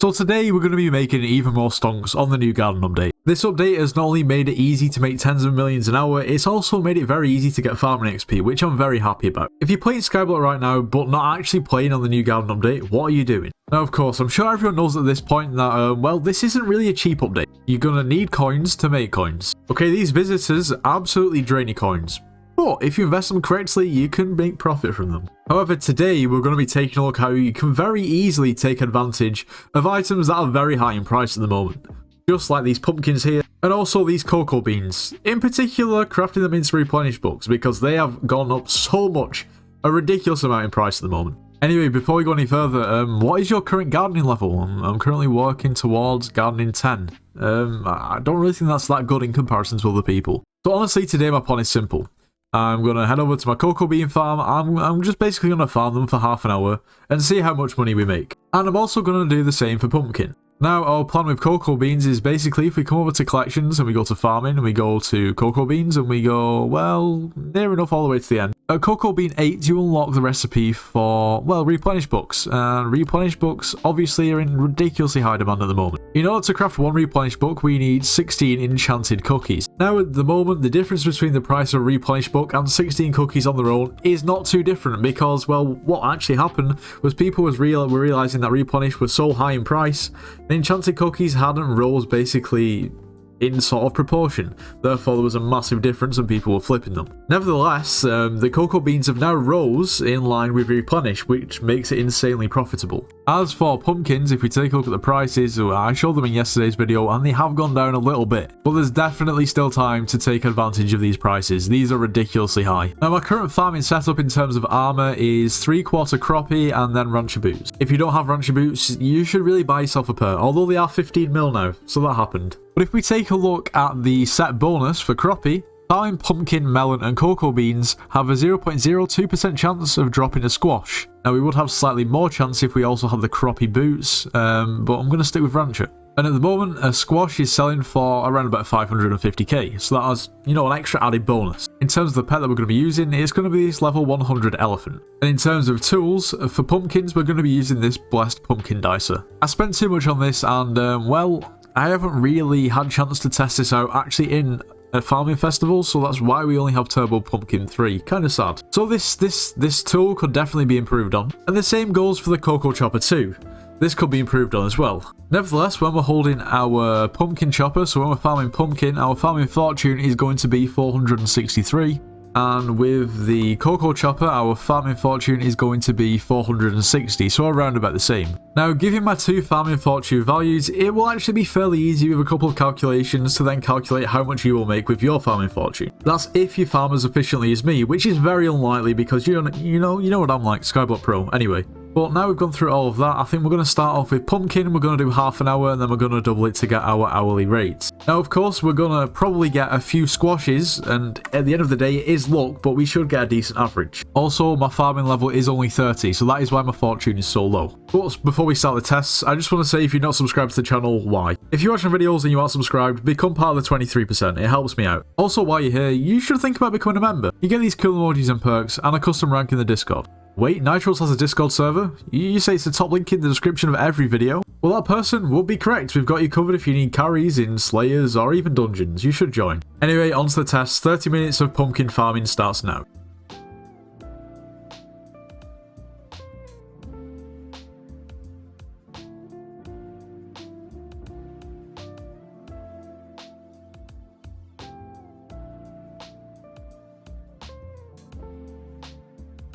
So today we're going to be making even more stonks on the new garden update. This update has not only made it easy to make tens of millions an hour, it's also made it very easy to get farming XP, which I'm very happy about. If you're playing Skyblock right now, but not actually playing on the new garden update, what are you doing? Now of course, I'm sure everyone knows at this point that, well, this isn't really a cheap update. You're going to need coins to make coins. Okay, these visitors absolutely drain your coins. But if you invest them correctly, you can make profit from them. However, today we're going to be taking a look how you can very easily take advantage of items that are very high in price at the moment. Just like these pumpkins here, and also these cocoa beans. In particular, crafting them into replenish books, because they have gone up so much, a ridiculous amount in price at the moment. Anyway, before we go any further, what is your current gardening level? I'm currently working towards gardening 10. I don't really think that's that good in comparison to other people. So honestly, today my plan is simple. I'm going to head over to my cocoa bean farm. I'm just basically going to farm them for half an hour and see how much money we make. And I'm also going to do the same for pumpkin. Now, our plan with cocoa beans is basically if we come over to collections and we go to farming and we go to cocoa beans and we go, well, near enough all the way to the end. At cocoa bean 8, you unlock the recipe for, well, replenish books. And replenish books obviously are in ridiculously high demand at the moment. In order to craft one replenish book, we need 16 enchanted cookies. Now, at the moment, the difference between the price of a replenish book and 16 cookies on their own is not too different because, well, what actually happened was people were realizing that replenish was so high in price, the enchanted cookies hadn't rose basically in sort of proportion. Therefore, there was a massive difference and people were flipping them. Nevertheless, the cocoa beans have now rose in line with replenish, which makes it insanely profitable. As for pumpkins, if we take a look at the prices, I showed them in yesterday's video and they have gone down a little bit, but there's definitely still time to take advantage of these prices. These are ridiculously high. Now, my current farming setup in terms of armor is 3/4 croppy and then rancher boots. If you don't have rancher boots, you should really buy yourself a pair, although they are 15 mil now, so that happened. But if we take a look at the set bonus for croppy, farming pumpkin, melon and cocoa beans have a 0.02% chance of dropping a squash. Now we would have slightly more chance if we also had the croppy boots, but I'm going to stick with rancher. And at the moment, a squash is selling for around about 550k, so that has, you know, an extra added bonus. In terms of the pet that we're going to be using, it's going to be this level 100 elephant. And in terms of tools, for pumpkins, we're going to be using this blessed pumpkin dicer. I spent too much on this and, well, I haven't really had a chance to test this out actually in a farming festival, so that's why we only have Turbo Pumpkin 3. Kind of sad. So this tool could definitely be improved on. And the same goes for the Cocoa Chopper too. This could be improved on as well. Nevertheless, when we're holding our pumpkin chopper, so when we're farming pumpkin, our farming fortune is going to be 463. And with the cocoa chopper, our farming fortune is going to be 460, so around about the same. Now, given my two farming fortune values, it will actually be fairly easy with a couple of calculations to then calculate how much you will make with your farming fortune. That's if you farm as efficiently as me, which is very unlikely because you know what I'm like, Skyblock Pro. Anyway. But now we've gone through all of that, I think we're going to start off with pumpkin, we're going to do half an hour, and then we're going to double it to get our hourly rates. Now, of course, we're going to probably get a few squashes, and at the end of the day, it is luck, but we should get a decent average. Also, my farming level is only 30, so that is why my fortune is so low. But before we start the tests, I just want to say if you're not subscribed to the channel, why? If you're watching videos and you aren't subscribed, become part of the 23%, it helps me out. Also, while you're here, you should think about becoming a member. You get these cool emojis and perks, and a custom rank in the Discord. Wait, Nitros has a Discord server? You say it's the top link in the description of every video? Well, that person would be correct. We've got you covered if you need carries in Slayers or even dungeons. You should join. Anyway, on to the test. 30 minutes of pumpkin farming starts now.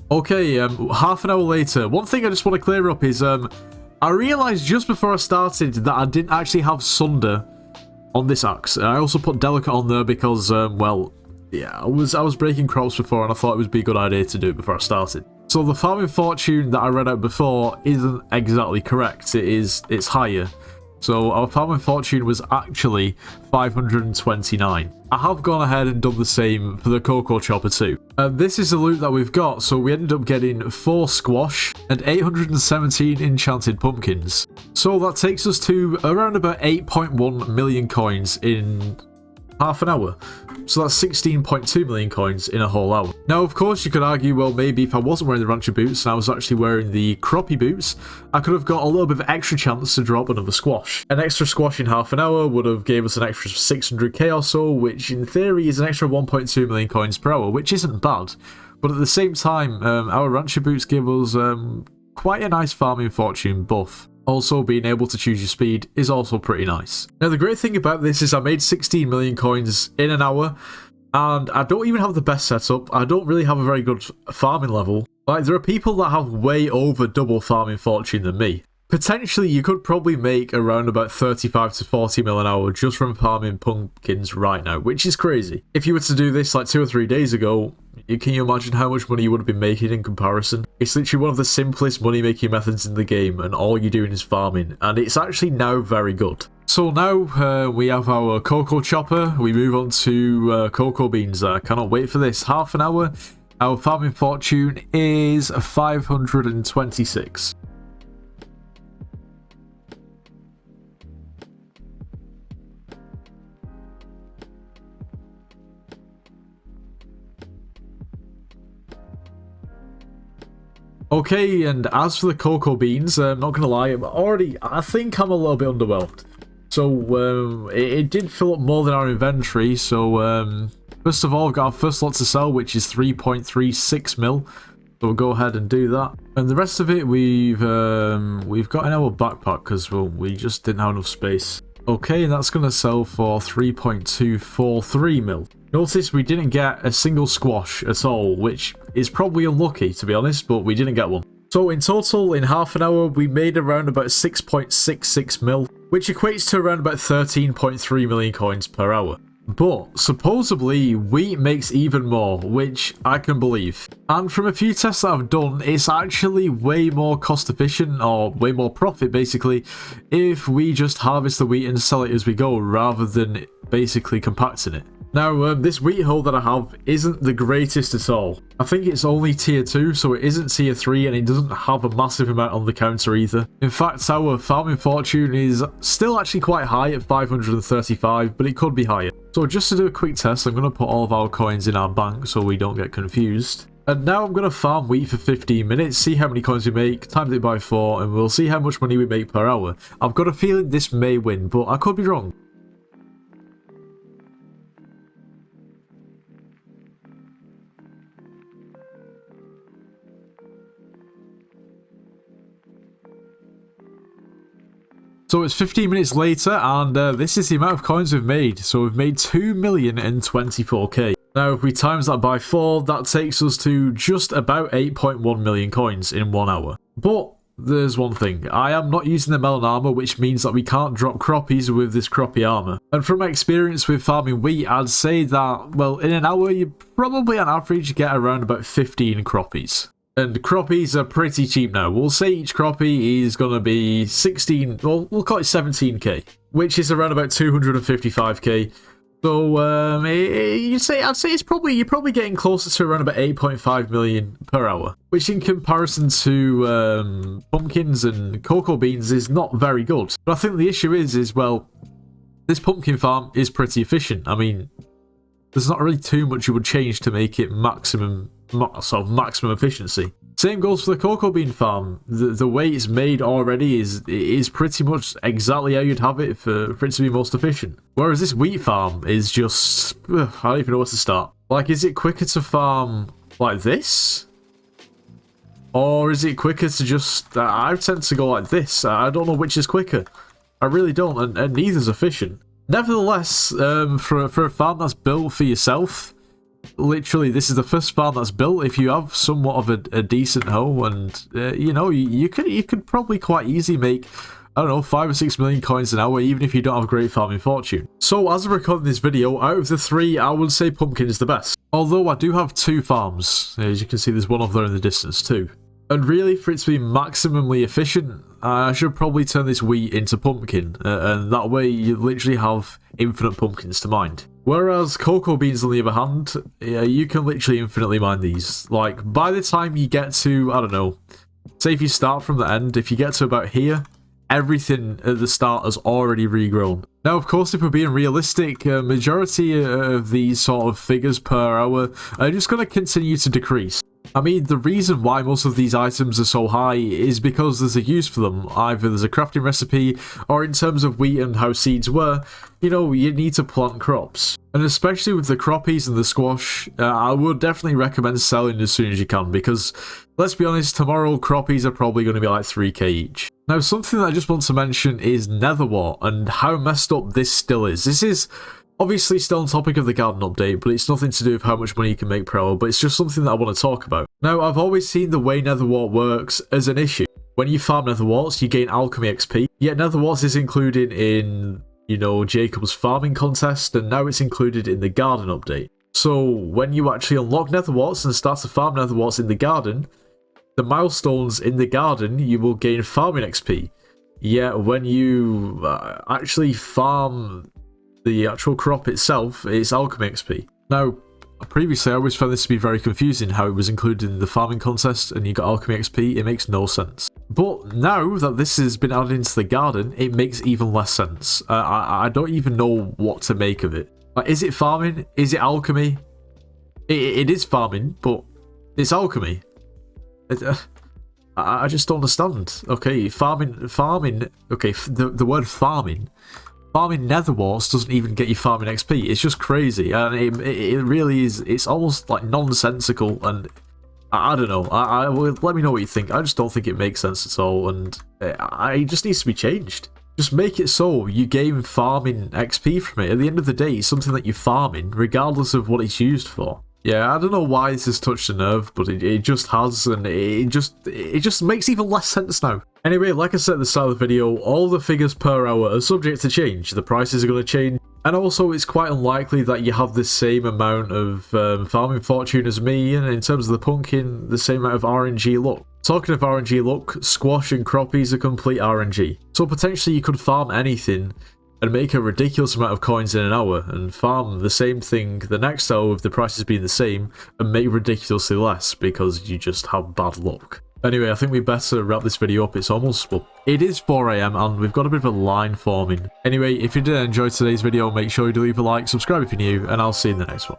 Okay, half an hour later. One thing I just want to clear up is, I realised just before I started that I didn't actually have Sunder on this axe. I also put Delicate on there because, well, yeah, I was breaking crops before and I thought it would be a good idea to do it before I started. So the farming fortune that I read out before isn't exactly correct. It's higher. So our farming fortune was actually 529. I have gone ahead and done the same for the cocoa chopper too. This is the loot that we've got, so we ended up getting 4 squash and 817 enchanted pumpkins. So that takes us to around about 8.1 million coins in half an hour. So that's 16.2 million coins in a whole hour. Now, of course, you could argue, well, maybe if I wasn't wearing the rancher boots and I was actually wearing the croppy boots, I could have got a little bit of extra chance to drop another squash. An extra squash in half an hour would have gave us an extra 600k or so, which in theory is an extra 1.2 million coins per hour, which isn't bad. But at the same time, our rancher boots give us quite a nice farming fortune buff. Also, being able to choose your speed is also pretty nice. Now, the great thing about this is I made 16 million coins in an hour, and I don't even have the best setup. I don't really have a very good farming level. Like, there are people that have way over double farming fortune than me. Potentially, you could probably make around about 35 to 40 mil an hour just from farming pumpkins right now, which is crazy. If you were to do this like 2 or 3 days ago, can you imagine how much money you would have been making in comparison? It's literally one of the simplest money-making methods in the game, and all you're doing is farming, and it's actually now very good. So now we have our cocoa chopper. We move on to cocoa beans. I cannot wait for this. Half an hour. Our farming fortune is 526. Okay, and as for the cocoa beans, I'm not gonna lie, I think I'm a little bit underwhelmed. So it did fill up more than our inventory. So first of all, we've got our first lot to sell, which is 3.36 mil. So we'll go ahead and do that. And the rest of it we've got in our backpack because we just didn't have enough space. Okay, and that's gonna sell for 3.243 mil. Notice we didn't get a single squash at all, which is probably unlucky, to be honest, but we didn't get one. So in total, in half an hour, we made around about 6.66 mil, which equates to around about 13.3 million coins per hour. But supposedly, wheat makes even more, which I can believe. And from a few tests that I've done, it's actually way more cost efficient, or way more profit basically, if we just harvest the wheat and sell it as we go, rather than basically compacting it. Now, this wheat hull that I have isn't the greatest at all. I think it's only tier 2, so it isn't tier 3, and it doesn't have a massive amount on the counter either. In fact, our farming fortune is still actually quite high at 535, but it could be higher. So just to do a quick test, I'm going to put all of our coins in our bank so we don't get confused. And now I'm going to farm wheat for 15 minutes, see how many coins we make, times it by 4, and we'll see how much money we make per hour. I've got a feeling this may win, but I could be wrong. So it's 15 minutes later, and this is the amount of coins we've made. So we've made 2,024k. Now, if we times that by 4, that takes us to just about 8.1 million coins in 1 hour. But there's one thing. I am not using the melon armor, which means that we can't drop croppies with this croppy armor. And from my experience with farming wheat, I'd say that, well, in an hour, you probably on average get around about 15 croppies. And croppies are pretty cheap now. We'll say each croppy is going to be 16, well, we'll call it 17k, which is around about 255k. So, I'd say it's you're probably getting closer to around about 8.5 million per hour, which in comparison to pumpkins and cocoa beans is not very good. But I think the issue is, well, this pumpkin farm is pretty efficient. I mean, there's not really too much you would change to make it maximum efficiency. Same goes for the cocoa bean farm. The way it's made already is pretty much exactly how you'd have it for it to be most efficient. Whereas this wheat farm is just, I don't even know where to start. Like, is it quicker to farm like this? Or is it quicker to just, I tend to go like this. I don't know which is quicker. I really don't, and neither's efficient. Nevertheless, for a farm that's built for yourself, literally, this is the first farm that's built. If you have somewhat of a decent hoe, and you know, you could probably quite easily make, I don't know, 5 or 6 million coins an hour, even if you don't have great farming fortune. So as I record this video, out of the 3, I would say pumpkin is the best. Although I do have 2 farms, as you can see, there's one over there in the distance too. And really, for it to be maximally efficient, I should probably turn this wheat into pumpkin, and that way you literally have infinite pumpkins to mine. Whereas cocoa beans, on the other hand, you can literally infinitely mine these. Like, by the time you get to, I don't know, say if you start from the end, if you get to about here, everything at the start has already regrown. Now, of course, if we're being realistic, majority of these sort of figures per hour are just going to continue to decrease. I mean, the reason why most of these items are so high is because there's a use for them. Either there's a crafting recipe, or in terms of wheat and how seeds were, you know, you need to plant crops. And especially with the croppies and the squash, I would definitely recommend selling as soon as you can, because, let's be honest, tomorrow croppies are probably going to be like 3k each. Now, something that I just want to mention is Nether Wart, and how messed up this still is. This is obviously still on topic of the garden update, but it's nothing to do with how much money you can make per hour, but it's just something that I want to talk about. Now, I've always seen the way Nether Wart works as an issue. When you farm Nether Warts, you gain alchemy XP, yet Nether Warts is included in, you know, Jacob's farming contest, and now it's included in the garden update. So, when you actually unlock Nether Warts and start to farm Nether Warts in the garden, the milestones in the garden, you will gain farming XP. Yet, when you actually farm the actual crop itself, it's alchemy XP. Now, previously I always found this to be very confusing, how it was included in the farming contest and you got alchemy XP. It makes no sense. But now that this has been added into the garden, it makes even less sense. I don't even know what to make of it. Like, is it farming? Is it alchemy? It is farming, but it's alchemy. I just don't understand. Okay, farming. Okay, the word farming Nether Warts doesn't even get you farming XP. It's just crazy, and it really is. It's almost like nonsensical, and I don't know. Let me know what you think. I just don't think it makes sense at all, and it just needs to be changed. Just make it so you gain farming XP from it. At the end of the day, it's something that you're farming, regardless of what it's used for. Yeah, I don't know why this has touched a nerve, but it just has, and it just makes even less sense now. Anyway, like I said at the start of the video, all the figures per hour are subject to change. The prices are going to change, and also it's quite unlikely that you have the same amount of farming fortune as me, and in terms of the pumpkin, the same amount of RNG luck. Talking of RNG luck, squash and croppies are complete RNG. So potentially you could farm anything and make a ridiculous amount of coins in an hour, and farm the same thing the next hour with the prices being the same, and make ridiculously less because you just have bad luck. Anyway, I think we better wrap this video up. It's almost, well, it is 4 AM and we've got a bit of a line forming. Anyway, if you did enjoy today's video, make sure you do leave a like, subscribe if you're new, and I'll see you in the next one.